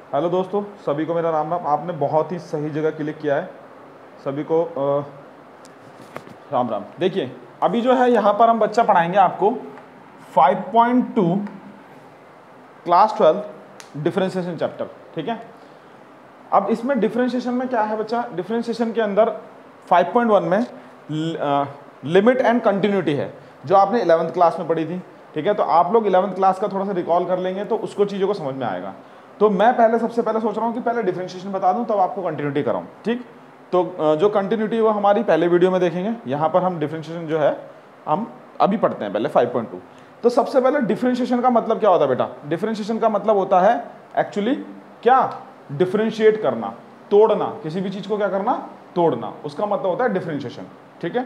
Hello दोस्तों, सभी को मेरा राम राम। आपने बहुत ही सही जगह क्लिक किया है। सभी को राम राम। देखिए, अभी जो है यहाँ पर हम बच्चा पढ़ाएंगे आपको 5.2 क्लास 12 डिफरेंशिएशन चैप्टर। ठीक है। अब इसमें डिफरेंशिएशन में क्या है बच्चा, डिफरेंशिएशन के अंदर 5.1 में लिमिट एंड कंटिन्यूटी है, जो आपने 11th क्लास में पढ़ी थी। ठीक है, तो आप लोग 11th क्लास का थोड़ा सा रिकॉल कर लेंगे तो उसको चीज़ों को समझ में आएगा। तो मैं सबसे पहले सोच रहा हूँ कि पहले डिफरेंशिएशन बता दूँ तब आपको कंटिन्यूटी कराऊँ। ठीक, तो जो कंटिन्यूटी वो हमारी पहले वीडियो में देखेंगे। यहाँ पर हम डिफरेंशिएशन जो है हम अभी पढ़ते हैं पहले 5.2। तो सबसे पहले डिफरेंशिएशन का मतलब क्या होता है बेटा? डिफरेंशिएशन का मतलब होता है एक्चुअली क्या, डिफरेंशिएट करना, तोड़ना, किसी भी चीज को क्या करना, तोड़ना, उसका मतलब होता है डिफरेंशिएशन। ठीक है,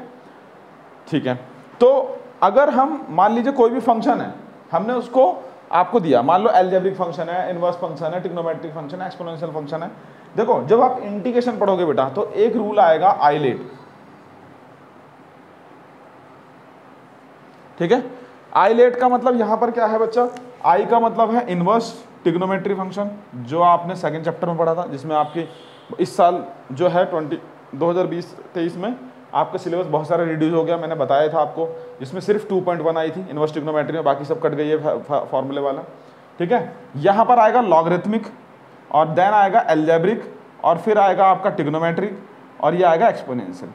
ठीक है। तो अगर हम मान लीजिए कोई भी फंक्शन है, हमने उसको आपको दिया, मान लो एल्जेब्रिक फंक्शन है, इनवर्स फंक्शन है, ट्रिग्नोमेट्रिक फंक्शन है, एक्सपोनेंशियल फंक्शन है। देखो, जब आप इंटीग्रेशन पढ़ोगे बेटा तो एक रूल आएगा आइलेट। ठीक है, आइलेट का मतलब यहां पर क्या है बच्चा, आई का मतलब है इनवर्स ट्रिग्नोमेट्री फंक्शन, जो आपने सेकंड चैप्टर में पढ़ा था, जिसमें आपकी इस साल जो है 2020-23 में आपका सिलेबस बहुत सारा रिड्यूस हो गया। मैंने बताया था आपको, जिसमें सिर्फ 2.1 आई थी इनवर्स ट्रिग्नोमेट्री में, बाकी सब कट गई है फॉर्मूले वाला। ठीक है, यहाँ पर आएगा लॉगरिथमिक, और देन आएगा एल्जेब्रिक, और फिर आएगा आपका ट्रिग्नोमेट्रिक, और ये आएगा एक्सपोनेंशियल।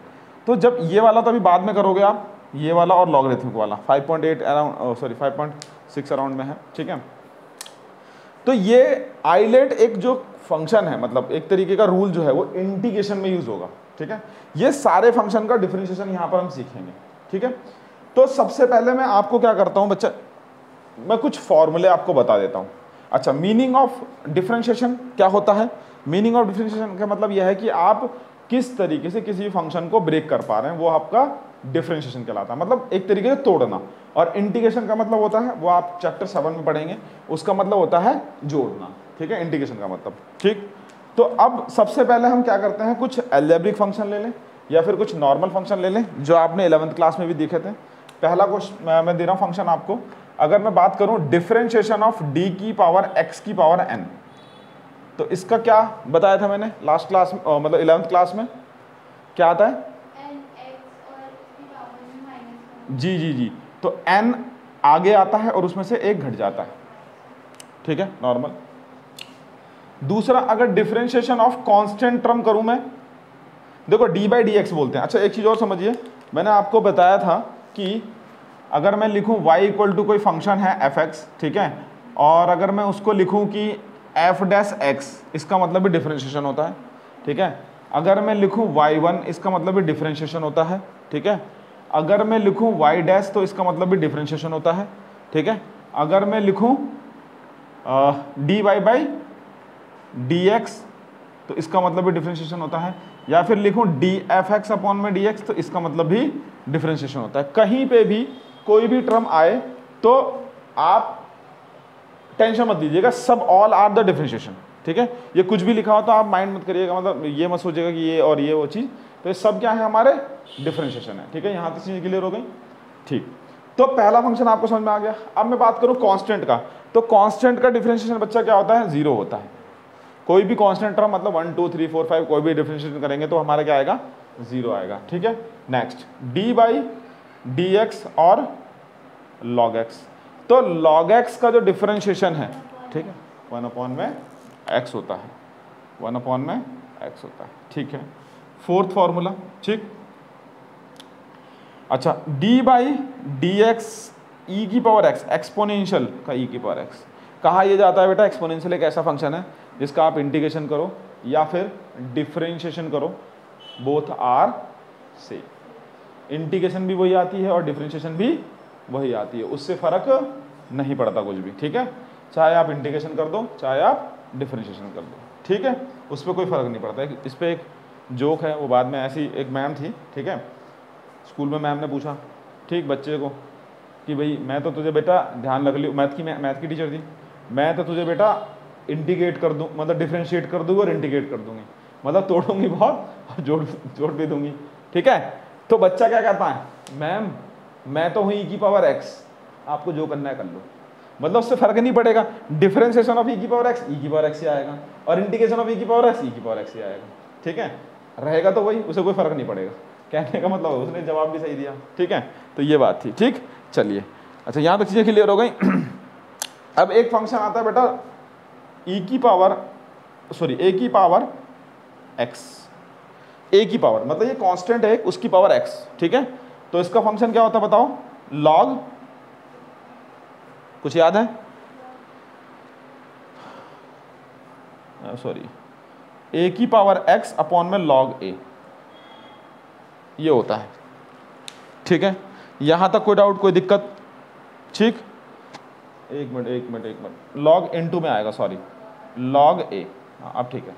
तो जब ये वाला तो अभी बाद में करोगे आप, ये वाला और लॉगरिथमिक वाला 5.8 अराउंड, सॉरी 5.6 अराउंड में है। ठीक है, तो ये आइलेट एक जो फंक्शन है, मतलब एक तरीके का रूल जो है वो इंटीग्रेशन में यूज होगा। ठीक है, ये सारे फंक्शन का डिफरेंशिएशन यहाँ पर हम सीखेंगे। ठीक है, तो सबसे पहले मैं आपको क्या करता हूँ बच्चा, मैं कुछ फॉर्मूले आपको बता देता हूँ। अच्छा, मीनिंग ऑफ डिफरेंशिएशन क्या होता है? मीनिंग ऑफ डिफरेंशिएशन का मतलब यह है कि आप किस तरीके से किसी फंक्शन को ब्रेक कर पा रहे हैं, वो आपका डिफरेंशिएशन कहलाता है, मतलब एक तरीके से तोड़ना। और इंटीग्रेशन का मतलब होता है, वो आप चैप्टर 7 में पढ़ेंगे, उसका मतलब होता है जोड़ना। ठीक है, इंटीग्रेशन का मतलब। ठीक, तो अब सबसे पहले हम क्या करते हैं, कुछ एल्जेब्रिक फंक्शन ले लें या फिर कुछ नॉर्मल फंक्शन ले लें, जो आपने 11th क्लास में भी देखे थे। पहला क्वेश्चन मैं दे रहा हूँ फंक्शन आपको। अगर मैं बात करूँ डिफरेंशिएशन ऑफ डी की पावर एक्स की पावर एन, तो इसका क्या बताया था मैंने लास्ट क्लास में, मतलब 11th क्लास में क्या आता है? जी जी जी, तो n आगे आता है और उसमें से एक घट जाता है। ठीक है, नॉर्मल। दूसरा, अगर डिफरेंशिएशन ऑफ कांस्टेंट टर्म करूं मैं, देखो डी बाई डी एक्स बोलते हैं। अच्छा, एक चीज और समझिए, मैंने आपको बताया था कि अगर मैं लिखूं y इक्वल टू कोई फंक्शन है एफ एक्स, ठीक है, और अगर मैं उसको लिखूं कि एफ डैश एक्स, इसका मतलब भी डिफरेंशिएशन होता है। ठीक है, अगर मैं लिखूं y1, इसका मतलब भी डिफरेंशिएशन होता है। ठीक है, अगर मैं लिखूं y डैश, तो इसका मतलब भी डिफरेंशिएशन होता है। ठीक है, अगर मैं लिखूं dy बाई dx, तो इसका मतलब भी डिफरेंशिएशन होता है। या फिर लिखूं dfx अपॉन में dx, तो इसका मतलब भी डिफरेंशिएशन होता है। कहीं पे भी कोई भी टर्म आए तो आप टेंशन मत लीजिएगा, सब ऑल आर द डिफरेंशिएशन। ठीक है, ये कुछ भी लिखा हो तो आप माइंड मत करिएगा, मतलब ये मत सोचिएगा कि ये और ये वो चीज़, तो ये सब क्या है, हमारे डिफरेंशिएशन है। ठीक है, यहाँ तक चीज़ क्लियर हो गई। ठीक, तो पहला फंक्शन आपको समझ में आ गया। अब मैं बात करूँ कांस्टेंट का, तो कांस्टेंट का डिफरेंशिएशन बच्चा क्या होता है, जीरो होता है। कोई भी कांस्टेंट टर्म, मतलब 1 2 3 4 5 कोई भी डिफरेंशिएशन करेंगे तो हमारा क्या आएगा, जीरो आएगा। ठीक है, next D by D x और लॉग एक्स, तो लॉग एक्स का जो डिफरेंशिएशन है, ठीक है, 1 अपॉन में एक्स होता है, 1 अपॉन में एक्स होता है। ठीक है, फोर्थ फॉर्मूला। ठीक, अच्छा, डी बाई डी एक्स ई की पावर एक्स, एक्सपोनेंशियल का ई की पावर एक्स, कहा यह जाता है बेटा, एक्सपोनेंशियल एक ऐसा फंक्शन है जिसका आप इंटीग्रेशन करो या फिर डिफरेंशिएशन करो, बोथ आर सेम। इंटीग्रेशन भी वही आती है और डिफरेंशिएशन भी वही आती है, उससे फर्क नहीं पड़ता कुछ भी। ठीक है, चाहे आप इंटीग्रेशन कर दो चाहे आप डिफरेंशिएशन कर दो। ठीक है, उस पर कोई फर्क नहीं पड़ता है। इस पर एक जोक है, वो बाद में ऐसी एक मैम थी, ठीक है, स्कूल में मैम ने पूछा, ठीक, बच्चे को कि भाई मैं तो तुझे बेटा ध्यान रख लियो, मैथ की टीचर थी, मैं तो तुझे बेटा इंटीग्रेट कर दूँ, मतलब डिफरेंशिएट कर दूँगी और इंटीग्रेट कर दूँगी, मतलब तोड़ूंगी बहुत और जोड़ भी दूंगी। ठीक है, तो बच्चा क्या कहता है, मैम मैं तो हूँ ई की पावर एक्स, आपको जो करना है कर लो। मतलब उससे फर्क नहीं पड़ेगा, डिफरेंशिएशन ऑफ ई की पावर एक्स ई की पावर एक्स से आएगा और इंटीग्रेशन ऑफ ई की पावर एक्स ई की पावर एक्स से आएगा। ठीक है, रहेगा तो वही, उसे कोई फर्क नहीं पड़ेगा। कहने का मतलब उसने जवाब भी सही दिया। ठीक है, तो ये बात थी। ठीक, चलिए, अच्छा यहाँ तक चीज़ें क्लियर हो गई। अब एक फंक्शन आता है बेटा ए की पावर एक्स, ए की पावर मतलब ये कांस्टेंट है उसकी पावर एक्स। ठीक है, तो इसका फंक्शन क्या होता है बताओ, लॉग, कुछ याद है? सॉरी, ए की पावर एक्स अपॉन में लॉग ए, ये होता है। ठीक है, यहां तक कोई डाउट, कोई दिक्कत? ठीक, एक मिनट, लॉग इनटू में आएगा, सॉरी, लॉग ए। अब ठीक है,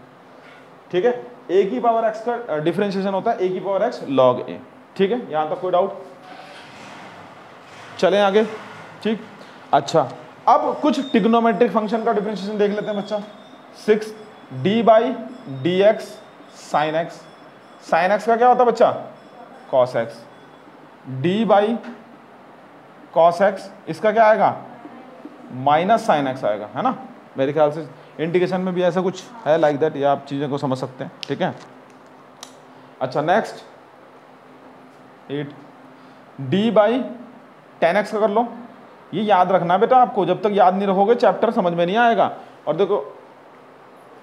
ठीक है, ए की पावर एक्स का डिफरेंशिएशन होता है ए की पावर एक्स लॉग ए। ठीक है, यहां तक कोई डाउट? चलें आगे। ठीक, अच्छा, अब कुछ ट्रिग्नोमेट्रिक फंक्शन का डिफरेंशिएशन देख लेते हैं बच्चा। 6 D by D x sine x, sine x का क्या होता है बच्चा, cos x, d by cos x, इसका क्या आएगा, माइनस साइन एक्स आएगा, है ना। मेरे ख्याल से इंटीग्रेशन में भी ऐसा कुछ है लाइक दैट, या आप चीज़ों को समझ सकते हैं। ठीक है, अच्छा next 8 D by ten x का कर लो। ये याद रखना बेटा आपको, जब तक याद नहीं रखोगे चैप्टर समझ में नहीं आएगा। और देखो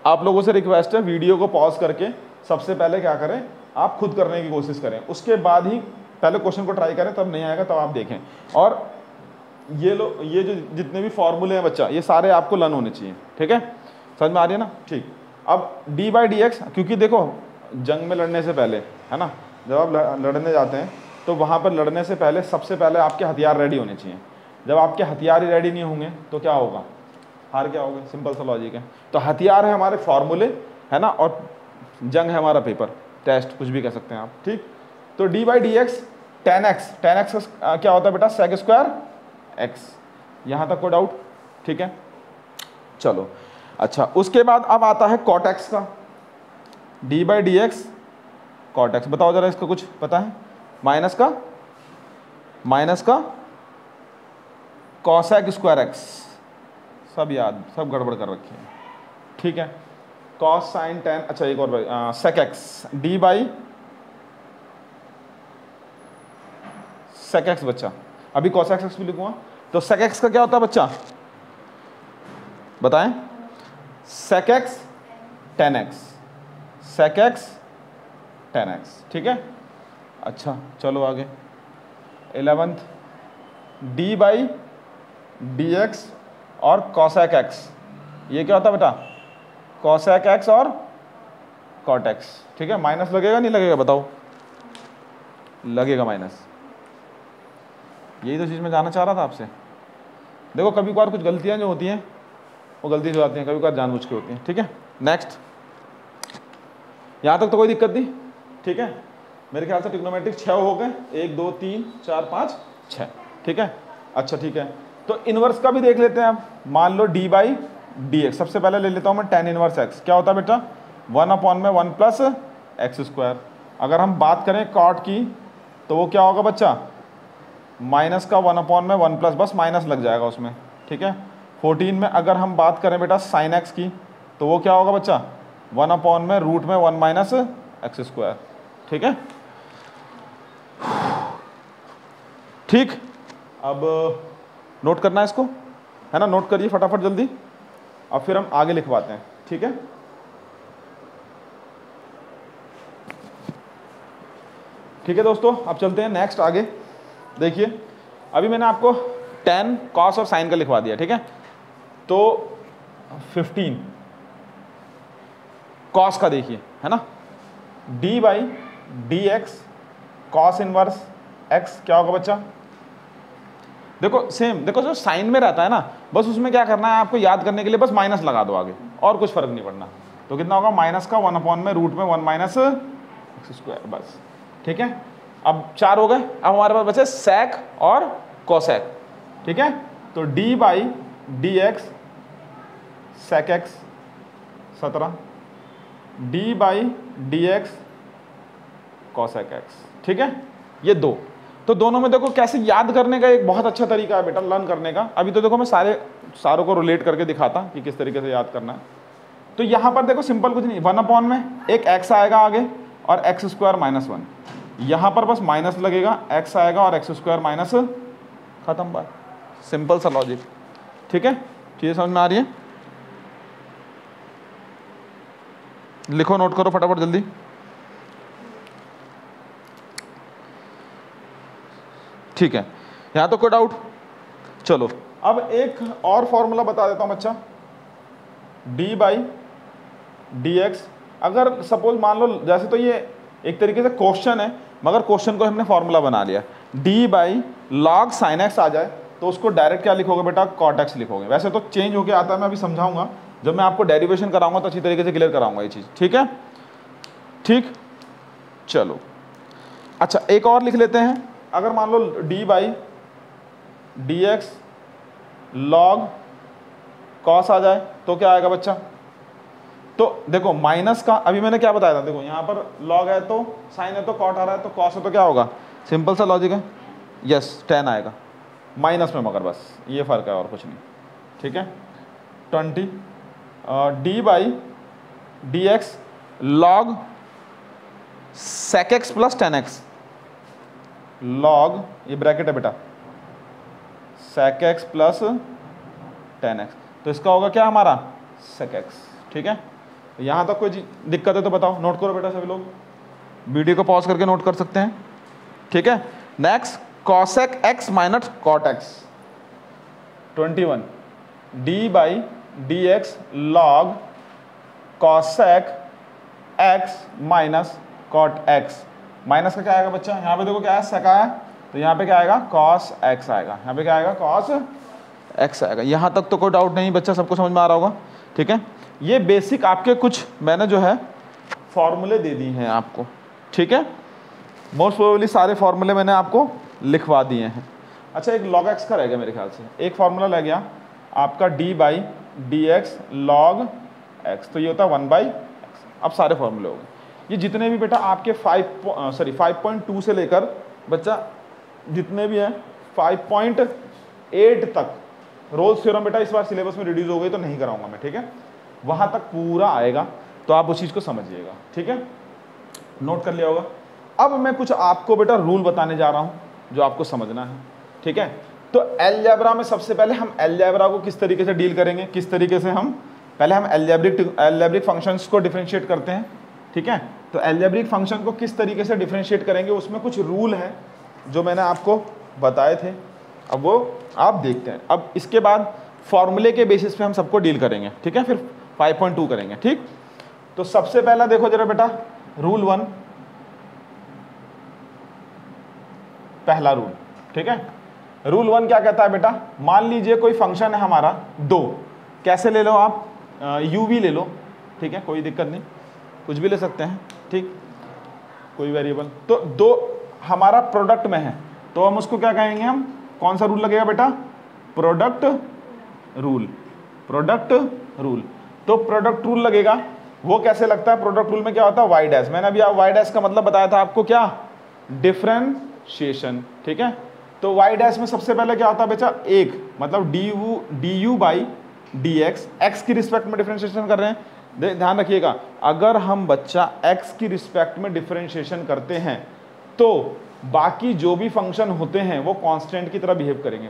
आप लोगों से रिक्वेस्ट है, वीडियो को पॉज करके सबसे पहले क्या करें, आप खुद करने की कोशिश करें, उसके बाद ही पहले क्वेश्चन को ट्राई करें, तब नहीं आएगा तब आप देखें। और ये जो जितने भी फॉर्मूले हैं बच्चा, ये सारे आपको लर्न होने चाहिए। ठीक है, समझ में आ रही है ना। ठीक, अब डी बाई डी एक्स, क्योंकि देखो जंग में लड़ने से पहले, है ना, जब आप लड़ने जाते हैं तो वहाँ पर लड़ने से पहले सबसे पहले आपके हथियार रेडी होने चाहिए। जब आपके हथियार ही रेडी नहीं होंगे तो क्या होगा, हार क्या होगा, सिंपल सा लॉजिक है। तो हथियार है हमारे फॉर्मूले, है ना, और जंग है हमारा पेपर, टेस्ट, कुछ भी कह सकते हैं आप। ठीक, तो d by D x tan x क्या होता है बेटा, सेक स्क्वायर एक्स। यहाँ तक कोई डाउट? ठीक है, चलो, अच्छा उसके बाद अब आता है कॉट एक्स का, d by D x cot x. बताओ जरा इसका कुछ पता है? माइनस का कॉसेक स्क्वायर एक्स, सब याद, सब गड़बड़ कर रखी है। ठीक है, कॉस साइन टेन, अच्छा एक और भाई sec x, d by sec x बच्चा, अभी कॉसेक एक्स भी लिखूंगा। तो सेक एक्स का क्या होता है बच्चा, बताएं? Sec x tan x, sec x tan x. ठीक है, अच्छा चलो आगे 11th d by D x और कॉसेक एक्स, ये क्या होता है बेटा, कॉसेक एक्स और कॉट एक्स। ठीक है, माइनस लगेगा नहीं लगेगा बताओ? लगेगा माइनस, यही तो चीज़ मैं जानना चाह रहा था आपसे। देखो कभी कभार कुछ गलतियां जो होती हैं वो गलती हो जाती हैं, कभी कभार जानबूझ के होती हैं। ठीक है, नेक्स्ट, यहाँ तक तो कोई दिक्कत नहीं। ठीक है, मेरे ख्याल से ट्रिग्नोमेट्रिक 6 हो गए, 1 2 3 4 5 6। ठीक है, अच्छा ठीक है, तो इनवर्स का भी देख लेते हैं। अब मान लो डी बाई डी एक्स, सबसे पहले ले लेता हूँ मैं टेन इनवर्स एक्स, क्या होता है बेटा, 1/1 प्लस एक्स स्क्वायर। अगर हम बात करें कॉट की तो वो क्या होगा बच्चा, माइनस का 1/1 प्लस, बस माइनस लग जाएगा उसमें। ठीक है, 14 में अगर हम बात करें बेटा साइन एक्स की तो वो क्या होगा बच्चा, 1/√1 माइनस एक्स स्क्वायर। ठीक है, ठीक, अब नोट करना है इसको, है ना, नोट करिए फटाफट जल्दी, अब फिर हम आगे लिखवाते हैं। ठीक है, ठीक है दोस्तों, अब चलते हैं नेक्स्ट आगे। देखिए अभी मैंने आपको टेन कॉस और साइन का लिखवा दिया। ठीक है, तो 15 कॉस का देखिए, है ना, D by D x cos inverse x क्या होगा बच्चा, देखो सेम, देखो जो साइन में रहता है ना, बस उसमें क्या करना है आपको याद करने के लिए, बस माइनस लगा दो आगे, और कुछ फर्क नहीं पड़ना। तो कितना होगा, माइनस का 1/√1 माइनस एक्स स्क्वायर, बस। ठीक है, अब 4 हो गए, अब हमारे पास बचे सेक और कोसेक। ठीक है, तो d by D x sec x 17, d by D x cosec x. ठीक है, ये 2। तो दोनों में देखो कैसे याद करने का एक बहुत अच्छा तरीका है बेटा लर्न करने का। अभी तो देखो मैं सारों को रिलेट करके दिखाता कि किस तरीके से याद करना है। तो यहाँ पर देखो सिंपल कुछ नहीं, 1 में एक x आएगा आगे और x स्क्वायर माइनस 1, यहाँ पर बस माइनस लगेगा, x आएगा और x स्क्वायर माइनस, खत्म बात, सिंपल सा लॉजिक। ठीक है, चीज़ें समझ में आ रही है? लिखो, नोट करो फटाफट जल्दी। ठीक है, यहाँ तो कोई डाउट? चलो अब एक और फॉर्मूला बता देता हूँ बच्चा, d/dx। अगर सपोज मान लो, जैसे तो ये एक तरीके से क्वेश्चन है, मगर क्वेश्चन को हमने फॉर्मूला बना लिया, d/log sin x आ जाए तो उसको डायरेक्ट क्या लिखोगे बेटा, cot x लिखोगे। वैसे तो चेंज होके आता है, मैं अभी समझाऊंगा जब मैं आपको डेरिवेशन कराऊंगा तो अच्छी तरीके से क्लियर कराऊंगा ये चीज़। ठीक है, ठीक, चलो अच्छा एक और लिख लेते हैं। अगर मान लो d/dx log cos आ जाए तो क्या आएगा बच्चा? तो देखो माइनस का अभी मैंने क्या बताया था, देखो यहाँ पर log है तो साइन है तो cot आ रहा है, तो cos है तो क्या होगा, सिंपल सा लॉजिक है, यस tan आएगा माइनस में, मगर बस ये फ़र्क है और कुछ नहीं। ठीक है, 20 d/dx log sec x plus tan x, log ये ब्रैकेट है बेटा, sec x plus tan x, तो इसका होगा क्या हमारा sec x। ठीक है, यहाँ तक कोई दिक्कत है तो बताओ, नोट करो बेटा सभी लोग, वीडियो को पॉज करके नोट कर सकते हैं। ठीक है, next cosec x minus cot x, 21 d/dx log cosec x minus cot x, minus का क्या आएगा बच्चा, यहाँ पे देखो क्या है sec आया, तो यहाँ पे क्या आएगा cos x आएगा, यहाँ पे क्या आएगा cos x आएगा। यहाँ तक तो कोई डाउट नहीं बच्चा, सबको समझ में आ रहा होगा। ठीक है, ये बेसिक आपके कुछ मैंने जो है फॉर्मूले दे दी हैं आपको। ठीक है, मोस्ट प्रोबेबली सारे फॉर्मूले मैंने आपको लिखवा दिए हैं। अच्छा एक log x का रह गया मेरे ख्याल से, एक फॉर्मूला रह गया आपका d/dx log x, तो ये होता है 1/x। अब सारे फॉर्मूले हो गए, ये जितने भी बेटा आपके 5.2 से लेकर बच्चा जितने भी हैं 5.8 तक, रोल्स थ्योरम बेटा इस बार सिलेबस में रिड्यूस हो गई तो नहीं कराऊंगा मैं। ठीक है, वहां तक पूरा आएगा, तो आप उस चीज़ को समझिएगा। ठीक है, नोट कर लिया होगा। अब मैं कुछ आपको बेटा रूल बताने जा रहा हूं जो आपको समझना है। ठीक है, तो अलजेब्रा में सबसे पहले हम अलजेब्रा को किस तरीके से डील करेंगे, किस तरीके से हम पहले हम अलजेब्रिक फंक्शंस को डिफरेंशिएट करते हैं। ठीक है, तो अलजेब्रिक फंक्शन को किस तरीके से डिफरेंशिएट करेंगे, उसमें कुछ रूल है जो मैंने आपको बताए थे, अब वो आप देखते हैं। अब इसके बाद फॉर्मूले के बेसिस पे हम सबको डील करेंगे। ठीक है, फिर 5.2 करेंगे। ठीक, तो सबसे पहला देखो जरा बेटा, रूल 1, पहला रूल। ठीक है, रूल 1 क्या कहता है बेटा, मान लीजिए कोई फंक्शन है हमारा 2, कैसे ले लो आप, u_v ले लो। ठीक है, कोई दिक्कत नहीं, कुछ भी ले सकते हैं। ठीक, कोई वेरिएबल, तो 2 हमारा प्रोडक्ट में है, तो हम उसको क्या कहेंगे, हम कौन सा रूल लगेगा बेटा, प्रोडक्ट रूल। प्रोडक्ट रूल, तो प्रोडक्ट रूल लगेगा। वो कैसे लगता है, प्रोडक्ट रूल में क्या होता है, वाई डैश। मैंने अभी आप वाई डैश का मतलब बताया था आपको, क्या, डिफरेंशिएशन। ठीक है, तो वाई डैश में सबसे पहले क्या होता है बेटा, एक मतलब du/dx, x की रिस्पेक्ट में डिफरेंशिएशन कर रहे हैं। ध्यान रखिएगा, अगर हम बच्चा x की रिस्पेक्ट में डिफरेंशिएशन करते हैं तो बाकी जो भी फंक्शन होते हैं वो कांस्टेंट की तरह बिहेव करेंगे,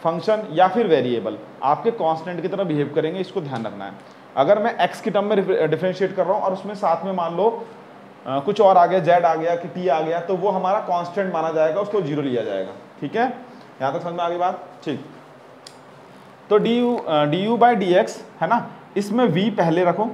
फंक्शन या फिर वेरिएबल आपके कांस्टेंट की तरह बिहेव करेंगे, इसको ध्यान रखना है। अगर मैं x की टर्म में डिफरेंशिएट कर रहा हूँ और उसमें साथ में मान लो कुछ और आ गया, z आ गया कि t आ गया, तो वो हमारा कांस्टेंट माना जाएगा, उसको 0 लिया जाएगा। ठीक है, यहाँ तक समझ में आ गई बात। ठीक, तो du/dx है ना, इसमें v पहले रखो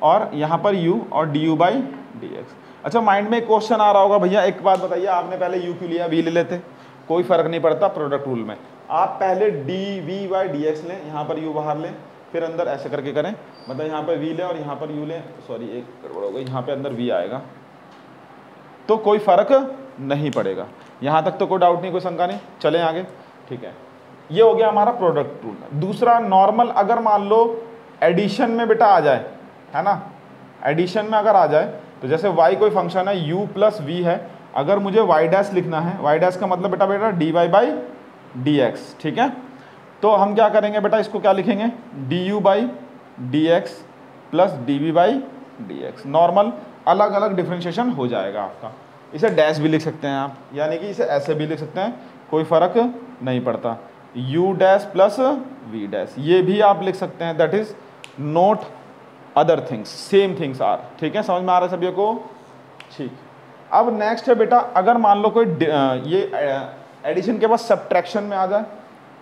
और यहाँ पर u और du/dx। अच्छा माइंड में एक क्वेश्चन आ रहा होगा, भैया एक बात बताइए, आपने पहले u क्यों लिया, v ले लेते, कोई फर्क नहीं पड़ता प्रोडक्ट रूल में। आप पहले dv/dx लें, यहाँ पर u बाहर लें, फिर अंदर ऐसे करके करें, मतलब यहाँ पर v लें और यहाँ पर u लें, सॉरी एक गड़बड़ हो गई, यहाँ पे अंदर v आएगा, तो कोई फर्क नहीं पड़ेगा। यहाँ तक तो कोई डाउट नहीं, कोई शंका नहीं, चलें आगे। ठीक है, ये हो गया हमारा प्रोडक्ट रूल। दूसरा नॉर्मल, अगर मान लो एडिशन में बेटा आ जाए, है ना, एडिशन में अगर आ जाए, तो जैसे y कोई फंक्शन है u प्लस v है अगर मुझे वाई डैश लिखना है, वाई डैश का मतलब बेटा बेटा d y by D x, ठीक है। तो हम क्या करेंगे बेटा, इसको क्या लिखेंगे, d u by D x plus d v by D x. Normal अलग अलग डिफ्रेंशिएशन हो जाएगा आपका। इसे डैश भी लिख सकते हैं आप, यानी कि इसे ऐसे भी लिख सकते हैं, कोई फ़र्क नहीं पड़ता। U dash plus v dash, ये भी आप लिख सकते हैं, that is not other things, same things are. ठीक है, समझ में आ रहा है सभी को? ठीक। अब नेक्स्ट है बेटा, अगर मान लो कोई ये एडिशन के बाद सब्ट्रैक्शन में आ जाए,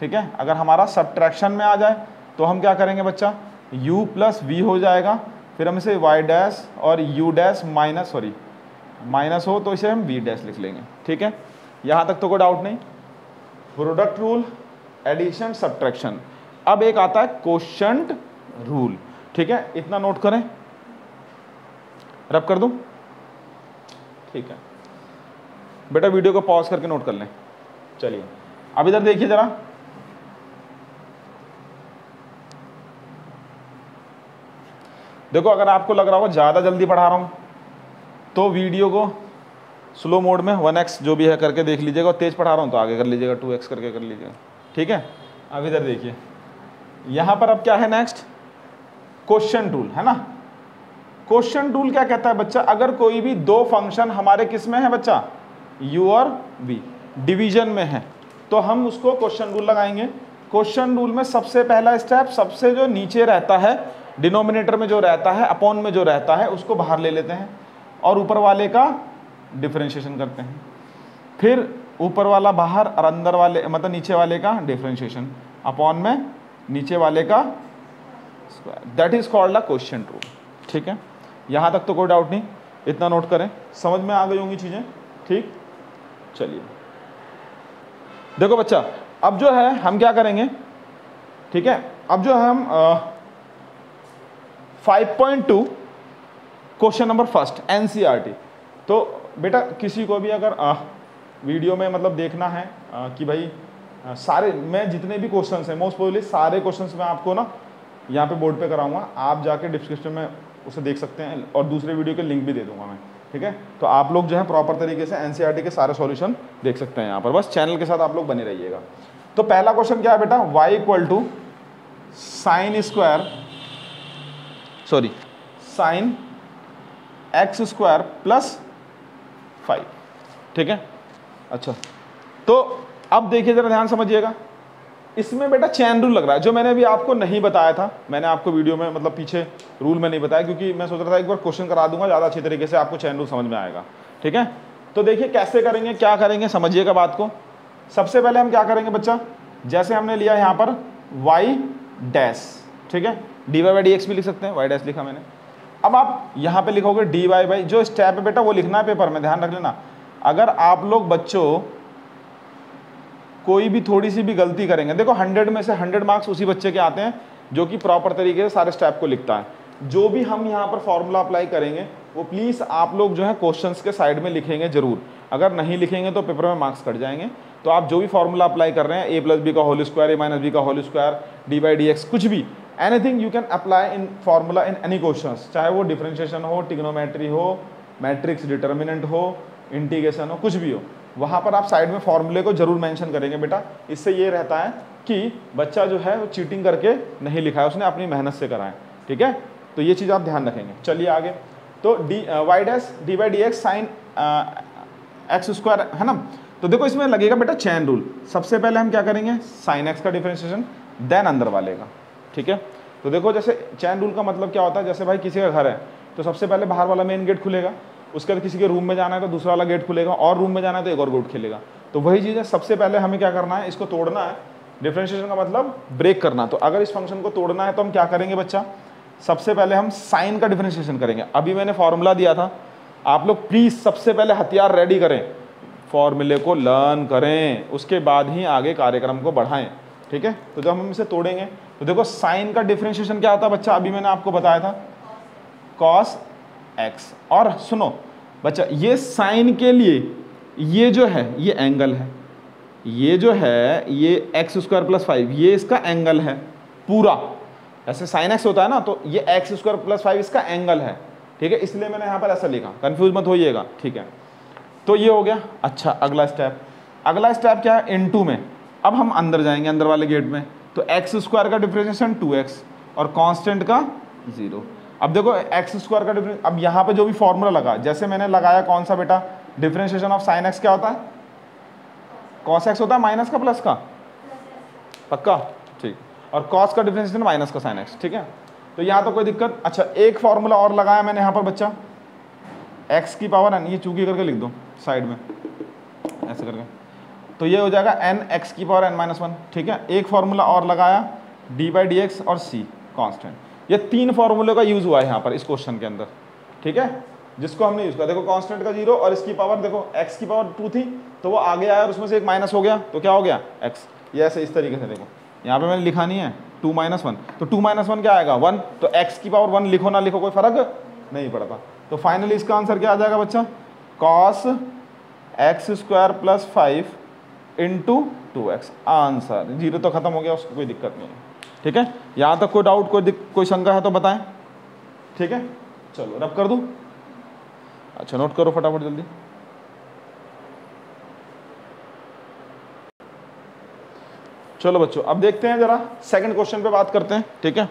ठीक है, अगर हमारा सब्ट्रैक्शन में आ जाए तो हम क्या करेंगे बच्चा, u प्लस वी हो जाएगा, फिर हम इसे y डैश और u डैश माइनस हो तो इसे हम v डैश लिख लेंगे। ठीक है, यहाँ तक तो कोई डाउट नहीं। Product rule, addition, subtraction. अब एक आता है कोशेंट रूल। ठीक है, इतना नोट करें, रब कर दूं? ठीक है बेटा, वीडियो को पॉज करके नोट कर लें। चलिए अब इधर देखिए जरा, देखो अगर आपको लग रहा हो ज़्यादा जल्दी पढ़ा रहा हूँ तो वीडियो को स्लो मोड में 1x जो भी है करके देख लीजिएगा, और तेज़ पढ़ा रहा हूँ तो आगे कर लीजिएगा, 2x करके कर लीजिएगा। ठीक है, अब इधर देखिए, यहाँ पर अब क्या है नेक्स्ट, क्वेश्चन रूल है ना। क्वेश्चन रूल क्या कहता है बच्चा, अगर कोई भी दो फंक्शन हमारे किस में है बच्चा, u और v, डिवीजन में है, तो हम उसको क्वेश्चन रूल लगाएंगे। क्वेश्चन रूल में सबसे पहला स्टेप, सबसे जो नीचे रहता है डिनोमिनेटर में जो रहता है, अपॉन में जो रहता है, उसको बाहर ले लेते हैं और ऊपर वाले का डिफरेंशिएशन करते हैं। फिर ऊपर वाला बाहर और अंदर वाले मतलब नीचे वाले का डिफरेंशिएशन, अपॉन में नीचे वाले का square, that is called a question rule. ठीक है, यहाँ तक तो कोई डाउट नहीं, इतना नोट करें, समझ में आ गई होंगी चीज़ें। ठीक, चलिए देखो बच्चा, अब जो है हम क्या करेंगे, ठीक है, अब जो है हम 5.2 क्वेश्चन नंबर फर्स्ट एनसीईआरटी। तो बेटा किसी को भी अगर वीडियो में मतलब देखना है कि भाई सारे मैं जितने भी क्वेश्चंस हैं, मोस्ट प्रोबेबली सारे क्वेश्चंस मैं आपको ना यहाँ पे बोर्ड पे कराऊंगा, आप जाके डिस्क्रिप्शन में उसे देख सकते हैं, और दूसरे वीडियो के लिंक भी दे दूंगा मैं। ठीक है, तो आप लोग जो है प्रॉपर तरीके से एनसीईआरटी के सारे सॉल्यूशन देख सकते हैं यहाँ पर, बस चैनल के साथ आप लोग बने रहिएगा। तो पहला क्वेश्चन क्या है बेटा, y equal to sine x square plus 5। ठीक है, अच्छा तो अब देखिए जरा ध्यान समझिएगा, इसमें बेटा चैन रूल लग रहा है, जो मैंने अभी आपको नहीं बताया था, मैंने आपको वीडियो में मतलब पीछे रूल में नहीं बताया, क्योंकि मैं सोच रहा था एक बार क्वेश्चन करा दूंगा, ज़्यादा अच्छी तरीके से आपको चैन रूल समझ में आएगा। ठीक है, तो देखिए कैसे करेंगे, क्या करेंगे, समझिएगा बात को। सबसे पहले हम क्या करेंगे बच्चा, जैसे हमने लिया यहाँ पर वाई डैश, ठीक है, d y by D x भी लिख सकते हैं, वाई डैश लिखा मैंने। अब आप यहाँ पे लिखोगे डी वाई बाई, जो स्टेप है बेटा वो लिखना है पेपर में, ध्यान रख लेना। अगर आप लोग बच्चों कोई भी थोड़ी सी भी गलती करेंगे, देखो 100 में से 100 मार्क्स उसी बच्चे के आते हैं जो कि प्रॉपर तरीके से सारे स्टेप को लिखता है। जो भी हम यहाँ पर फॉर्मूला अप्लाई करेंगे वो प्लीज़ आप लोग जो है क्वेश्चंस के साइड में लिखेंगे जरूर, अगर नहीं लिखेंगे तो पेपर में मार्क्स कट जाएंगे। तो आप जो भी फॉर्मूला अप्लाई कर रहे हैं, ए प्लस बी का whole square, a minus b का whole square, d by D x, कुछ भी anything you can apply in formula in any questions, चाहे वो डिफरेंशिएशन हो, ट्रिग्नोमेट्री हो, मैट्रिक्स डिटर्मिनेंट हो, इंटीग्रेशन हो, कुछ भी हो, वहाँ पर आप साइड में फॉर्मूले को जरूर मेंशन करेंगे बेटा। इससे ये रहता है कि बच्चा जो है वो चीटिंग करके नहीं लिखा है, उसने अपनी मेहनत से करा है। ठीक है, तो ये चीज़ आप ध्यान रखेंगे। चलिए आगे, तो y dash d by D x sine x square है ना। तो देखो इसमें लगेगा बेटा चैन रूल। सबसे पहले हम क्या करेंगे, साइन एक्स का डिफरेंशिएशन, देन अंदर वाले का। ठीक है, तो देखो जैसे चैन रूल का मतलब क्या होता है, जैसे भाई किसी का घर है तो सबसे पहले बाहर वाला मेन गेट खुलेगा, उसके बाद किसी के रूम में जाना है तो दूसरा वाला गेट खुलेगा, और रूम में जाना है तो एक और गेट खुलेगा। तो वही चीज़ है, सबसे पहले हमें क्या करना है, इसको तोड़ना है। डिफरेंशिएशन का मतलब ब्रेक करना। तो अगर इस फंक्शन को तोड़ना है तो हम क्या करेंगे बच्चा, सबसे पहले हम साइन का डिफरेंशिएशन करेंगे। अभी मैंने फॉर्मूला दिया था, आप लोग प्लीज़ सबसे पहले हथियार रेडी करें, फॉर्मूले को लर्न करें, उसके बाद ही आगे कार्यक्रम को बढ़ाएं। ठीक है, तो जब हम इसे तोड़ेंगे तो देखो साइन का डिफरेंशिएशन क्या होता है बच्चा, अभी मैंने आपको बताया था, कॉस एक्स। और सुनो बच्चा, ये साइन के लिए ये जो है ये एंगल है, ये जो है ये एक्स स्क्वायर प्लस 5, ये इसका एंगल है पूरा। ऐसे साइन एक्स होता है ना, तो ये एक्स स्क्वायर प्लस 5 इसका एंगल है। ठीक है, इसलिए मैंने यहाँ पर ऐसा लिखा, कंफ्यूज मत होइएगा। ठीक है, तो ये हो गया। अच्छा अगला स्टेप क्या है, इनटू में। अब हम अंदर जाएंगे, अंदर वाले गेट में, तो एक्स स्क्वायर का डिफरेंशिएशन 2x और कांस्टेंट का 0। अब देखो एक्स स्क्वायर का डिफरेंस, अब यहाँ पे जो भी फॉर्मूला लगा, जैसे मैंने लगाया कौन सा बेटा, डिफरेंशिएशन ऑफ साइन एक्स क्या होता है, कॉस एक्स होता है माइनस का प्लस का, पक्का ठीक, और कॉस का डिफरेंशिएशन माइनस का साइन एक्स, ठीक है। तो यहाँ तो कोई दिक्कत। अच्छा एक फॉर्मूला और लगाया मैंने यहाँ पर बच्चा, एक्स की पावर एन, ये चूकी करके लिख दो साइड में ऐसे करके, तो ये हो जाएगा एन एक्स की पावर एन माइनस 1, ठीक है। एक फॉर्मूला और लगाया डी बाई डी एक्स और सी कांस्टेंट। ये 3 फॉर्मूले का यूज हुआ है यहाँ पर इस क्वेश्चन के अंदर, ठीक है, जिसको हमने यूज किया। देखो कांस्टेंट का 0 और इसकी पावर, देखो एक्स की पावर 2 थी तो वो आगे आया और उसमें से एक माइनस हो गया, तो क्या हो गया एक्स। ये ऐसे इस तरीके से देखो, यहाँ पे मैंने लिखा नहीं है 2 - 1, तो 2 - 1 क्या आएगा 1, तो एक्स की पावर 1 लिखो ना लिखो कोई फर्क नहीं पड़ता। तो फाइनली इसका आंसर क्या आ जाएगा बच्चा, cos x square plus 5 into 2x। Answer 0 तो खत्म हो गया, उसको कोई दिक्कत नहीं है, ठीक है। यहाँ तक कोई डाउट, कोई शंका है तो बताएं, ठीक है। चलो रब कर दूं, अच्छा नोट करो फटाफट जल्दी। चलो बच्चों अब देखते हैं जरा सेकंड क्वेश्चन पे बात करते हैं, ठीक है।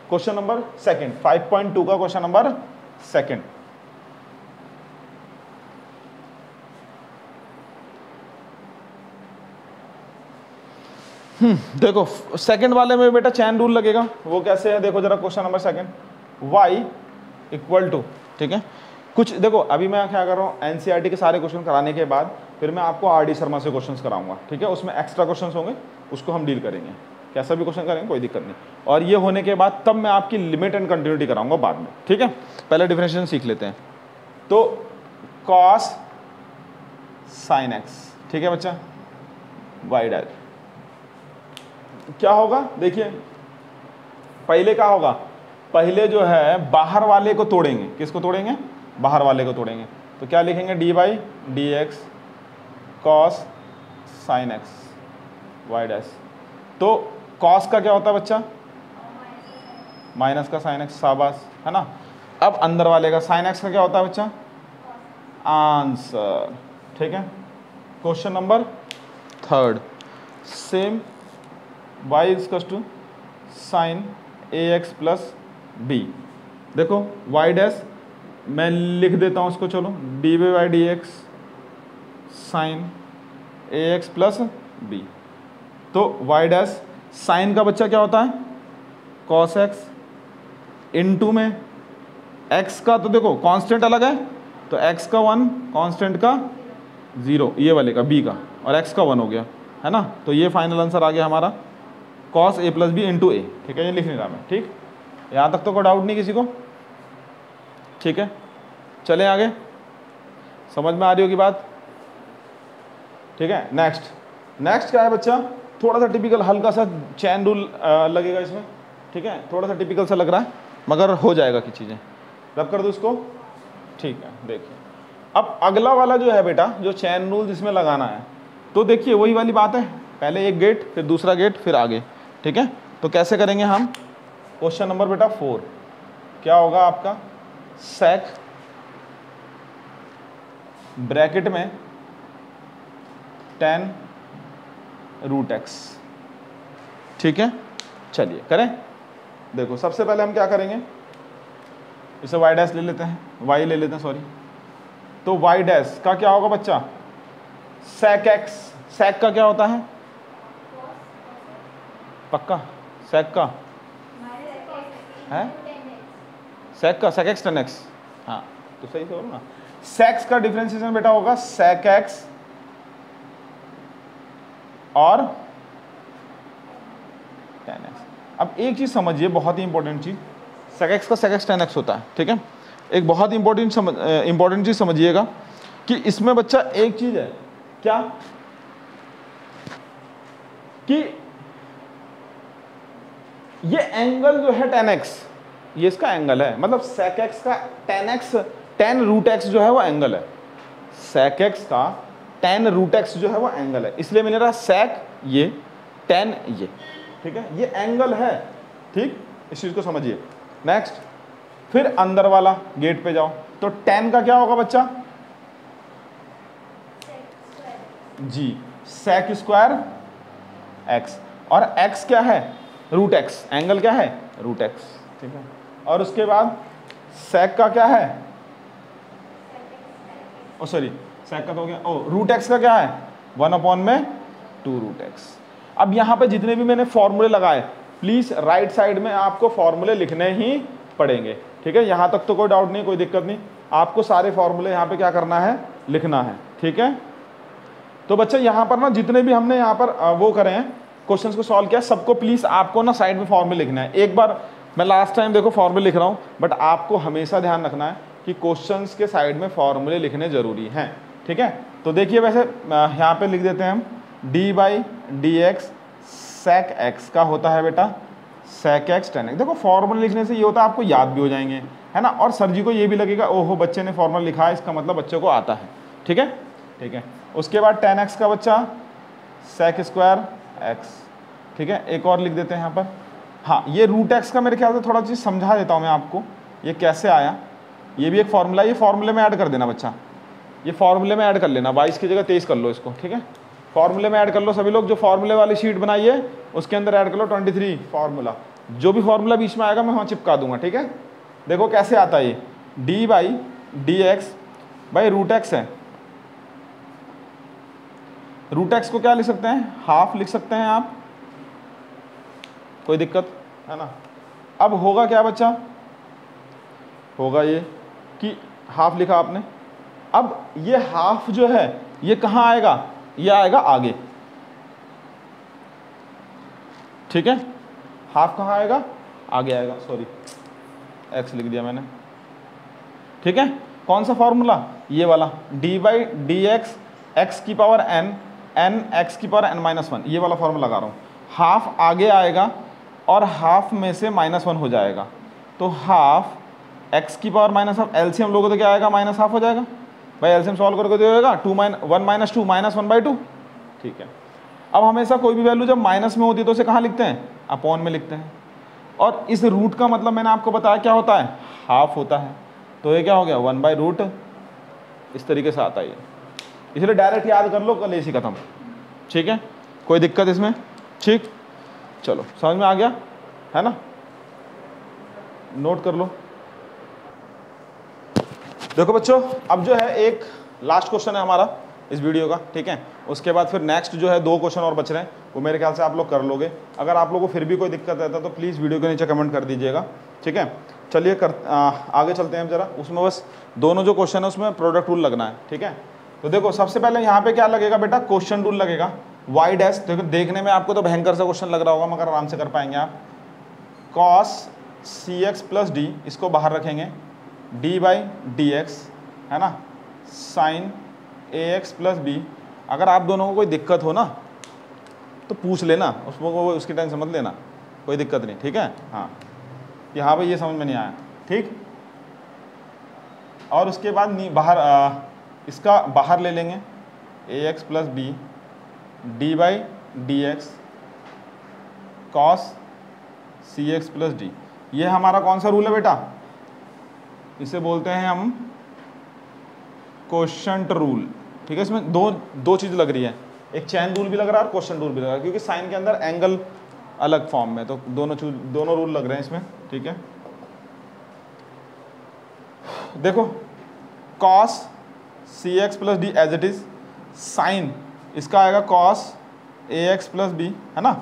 क्वेश्चन नंबर सेकंड 5.2 का क्वेश्चन नंबर सेकंड। देखो सेकंड वाले में बेटा चैन रूल लगेगा, वो कैसे है देखो जरा, question number second, y equal to, ठीक है। कुछ देखो अभी मैं क्या कर रहा हूँ, एनसीईआरटी के सारे क्वेश्चन कराने के बाद फिर मैं आपको आरडी शर्मा से क्वेश्चंस कराऊंगा, ठीक है। उसमें एक्स्ट्रा क्वेश्चंस होंगे, उसको हम डील करेंगे, कैसा भी क्वेश्चन करेंगे कोई दिक्कत नहीं। और ये होने के बाद तब मैं आपकी लिमिट एंड कंटिन्यूटी कराऊंगा बाद में, ठीक है। पहले डिफरेंशिएशन सीख लेते हैं। तो कॉस साइन एक्स, ठीक है बच्चा, वाई डैश क्या होगा, देखिए पहले क्या होगा, पहले जो है बाहर वाले को तोड़ेंगे, किसको तोड़ेंगे, बाहर वाले को तोड़ेंगे, तो क्या लिखेंगे d by D x cos sine x y dash. तो कॉस का क्या होता है बच्चा, माइनस का साइन एक्स, शाबाश, है ना। अब अंदर वाले का साइन एक्स का क्या होता है बच्चा, आंसर, ठीक है। Question number third, same y is equals to sine A X plus B. देखो y डैश मैं लिख देता हूँ उसको, चलो D by D x sine A X plus B. तो y डैश साइन का बच्चा क्या होता है, कॉस एक्स, इनटू में x का, तो देखो कांस्टेंट अलग है, तो x का 1 कांस्टेंट का 0, ये वाले का b का, और x का 1 हो गया, है ना। तो ये फाइनल आंसर आ गया हमारा cos A plus B into ए, ठीक है। ये लिख नहीं रहा मैं, ठीक, यहाँ तक तो कोई डाउट नहीं किसी को, ठीक है। चलें आगे, समझ में आ रही होगी बात, ठीक है। नेक्स्ट क्या है बच्चा, थोड़ा सा टिपिकल, हल्का सा चैन रूल लगेगा इसमें, ठीक है। थोड़ा सा टिपिकल सा लग रहा है मगर हो जाएगा कि चीज़ें, रब कर दो इसको, ठीक है। देखिए अब अगला वाला जो है बेटा, जो चैन रूल जिसमें लगाना है, तो देखिए वही वाली बात है, पहले एक गेट फिर दूसरा गेट फिर आगे, ठीक है। तो कैसे करेंगे हम, क्वेश्चन नंबर बेटा 4 क्या होगा आपका, सेक ब्रैकेट में tan रूट एक्स, ठीक है। चलिए करें, देखो सबसे पहले हम क्या करेंगे, इसे y डैश ले लेते हैं, y ले लेते हैं सॉरी। तो y डैश का क्या होगा बच्चा, सेक एक्स, सेक का क्या होता है, पक्का सेक का है, सेक का सेक एक्स टेन एक्स, हाँ तो सही से बोलो ना। सेक्स का डिफरेंशिएशन बेटा होगा सेक एक्स और टेन एक्स। अब एक चीज समझिए, बहुत ही इंपॉर्टेंट चीज, सेक एक्स का सेक एक्स टेन एक्स होता है, ठीक है। एक बहुत इंपॉर्टेंट चीज समझिएगा कि इसमें बच्चा एक चीज है क्या, कि ये एंगल जो है tan x, ये इसका एंगल है, मतलब sec x का tan x, tan root x जो है वो एंगल है, sec x का tan रूट x जो है वो एंगल है, इसलिए मैंने रहा sec ये tan ये, ठीक है, ये एंगल है, ठीक, इस चीज को समझिए। नेक्स्ट फिर अंदर वाला गेट पे जाओ, तो tan का क्या होगा बच्चा, जी sec स्क्वायर x, और x क्या है, रूट x, एंगल क्या है, रूट x, ठीक है। और उसके बाद sec का क्या है, ओ सॉरी sec का तो हो गया, ओ रूट x का क्या है, 1/2 रूट x। अब यहाँ पे जितने भी मैंने फॉर्मूले लगाए, प्लीज राइट साइड में आपको फॉर्मूले लिखने ही पड़ेंगे, ठीक है। यहाँ तक तो कोई डाउट नहीं, कोई दिक्कत नहीं, आपको सारे फॉर्मूले यहाँ पे क्या करना है, लिखना है, ठीक है। तो बच्चे यहाँ पर ना जितने भी हमने यहाँ पर वो करे हैं, क्वेश्चंस को सॉल्व किया, सबको प्लीज आपको ना साइड में फॉर्मूले लिखना है। एक बार मैं लास्ट टाइम देखो फॉर्मूले लिख रहा हूँ, बट आपको हमेशा ध्यान रखना है कि क्वेश्चंस के साइड में फॉर्मूले लिखने जरूरी हैं, ठीक है। तो देखिए वैसे यहाँ पे लिख देते हैं हम, d/dx sec x का होता है बेटा sec x tan x। देखो फॉर्मूला लिखने से ये होता है आपको याद भी हो जाएंगे, है ना, और सर जी को ये भी लगेगा ओहो बच्चे ने फॉर्मूला लिखा है, इसका मतलब बच्चे को आता है, ठीक है, ठीक है। उसके बाद tan x का बच्चा sec स्क्वायर x, ठीक है। एक और लिख देते हैं यहाँ पर, हाँ ये रूट x का मेरे ख्याल से थोड़ा चीज़ समझा देता हूँ मैं आपको, ये कैसे आया, ये भी एक फॉर्मूला, ये फॉर्मूले में ऐड कर देना बच्चा, ये फॉर्मूले में ऐड कर लेना, 22 की जगह 23 कर लो इसको, ठीक है। फॉर्मूले में ऐड कर लो सभी लोग, जो फॉर्मूले वाली शीट बनाई है उसके अंदर ऐड कर लो 23 फॉर्मूला, जो भी फॉर्मूला बीच में आएगा मैं वहाँ चिपका दूंगा, ठीक है। देखो कैसे आता है ये, d/dx भाई रूट x है, रूट x को क्या लिख सकते हैं, हाफ लिख सकते हैं आप, कोई दिक्कत है ना। अब होगा क्या बच्चा, होगा ये कि हाफ लिखा आपने, अब ये हाफ जो है ये कहाँ आएगा, ये आएगा आगे, ठीक है। हाफ कहाँ आएगा, आगे आएगा, सॉरी x लिख दिया मैंने, ठीक है। कौन सा फॉर्मूला, ये वाला d/dx x की पावर n n x की पावर n-1, ये वाला फॉर्मूला लगा रहा हूँ। हाफ आगे आएगा और हाफ में से -1 हो जाएगा, तो हाफ x की पावर -1, एलसीएम लोगों तो क्या आएगा, -1/2 हो जाएगा भाई, एलसीएम सॉल्व करके देगा 1 - 2 -1/2, ठीक है। अब हमेशा कोई भी वैल्यू जब माइनस में होती है तो उसे कहाँ लिखते हैं, अपॉन में लिखते हैं, और इस रूट का मतलब मैंने आपको बताया क्या होता है, हाफ होता है, तो ये क्या हो गया 1/√, इस तरीके से आता है ये, इसलिए डायरेक्ट याद कर लो, कल ऐसी खत्म, ठीक है। कोई दिक्कत इसमें, ठीक, चलो समझ में आ गया है ना, नोट कर लो। देखो बच्चों अब जो है एक लास्ट क्वेश्चन है हमारा इस वीडियो का, ठीक है। उसके बाद फिर नेक्स्ट जो है 2 क्वेश्चन और बच रहे हैं, वो मेरे ख्याल से आप लोग कर लोगे। अगर आप लोगों को फिर भी कोई दिक्कत रहता है तो प्लीज़ वीडियो के नीचे कमेंट कर दीजिएगा, ठीक है। चलिए आगे चलते हैं हम जरा, उसमें बस दोनों जो क्वेश्चन है उसमें प्रोडक्ट रूल लगना है, ठीक है। तो देखो सबसे पहले यहाँ पे क्या लगेगा बेटा, क्वेश्चन रूल लगेगा, वाई डैश, देखो देखने में आपको तो भयंकर सा क्वेश्चन लग रहा होगा मगर आराम से कर पाएंगे आप। cos cx + d, इसको बाहर रखेंगे, d/dx है ना, sin ax + b। अगर आप दोनों को कोई दिक्कत हो ना तो पूछ लेना, उसकी टेंशन मत लेना, कोई दिक्कत नहीं, ठीक है। हाँ कि हाँ भाई ये समझ में नहीं आया, ठीक। और उसके बाद बाहर इसका बाहर ले लेंगे, ax + b d/dx cos cx + d। ये हमारा कौन सा रूल है बेटा, इसे बोलते हैं हम क्वोशंट रूल, ठीक है। इसमें दो चीज़ लग रही है, एक चैन रूल भी लग रहा है और क्वोशंट रूल भी लग रहा है, क्योंकि साइन के अंदर एंगल अलग फॉर्म में, तो दोनों रूल लग रहे हैं इसमें, ठीक है। देखो cos cx + d as it is, sine इसका आएगा cos ax + b, है ना।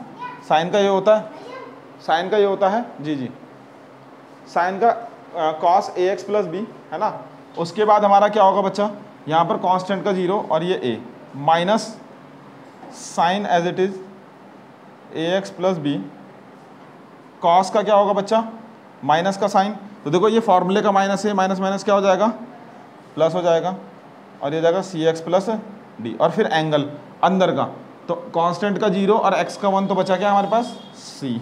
साइन का ये होता है, साइन का ये होता है, जी जी, साइन का cos ax + b, है ना। उसके बाद हमारा क्या होगा बच्चा, यहाँ पर कांस्टेंट का 0 और ये a, minus sine as it is ax + b, cos का क्या होगा बच्चा, माइनस का साइन, तो देखो ये फॉर्मूले का माइनस है, माइनस माइनस क्या हो जाएगा, प्लस हो जाएगा, और ये जाएगा cx + d, और फिर एंगल अंदर का, तो कांस्टेंट का 0 और x का 1, तो बचा क्या हमारे पास c।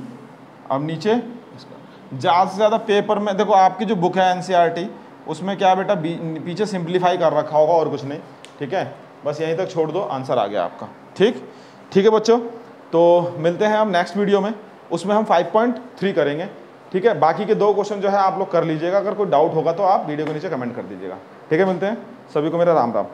अब नीचे ज़्यादा से ज़्यादा पेपर में देखो, आपकी जो बुक है NCERT उसमें क्या बेटा पीछे सिंप्लीफाई कर रखा होगा और कुछ नहीं, ठीक है। बस यहीं तक छोड़ दो, आंसर आ गया आपका, ठीक, ठीक है बच्चों। तो मिलते हैं हम नेक्स्ट वीडियो में, उसमें हम 5.3 करेंगे, ठीक है। बाकी के 2 क्वेश्चन जो है आप लोग कर लीजिएगा, अगर कोई डाउट होगा तो आप वीडियो के नीचे कमेंट कर दीजिएगा, ठीक है। मिलते हैं, सभी को मेरा राम राम।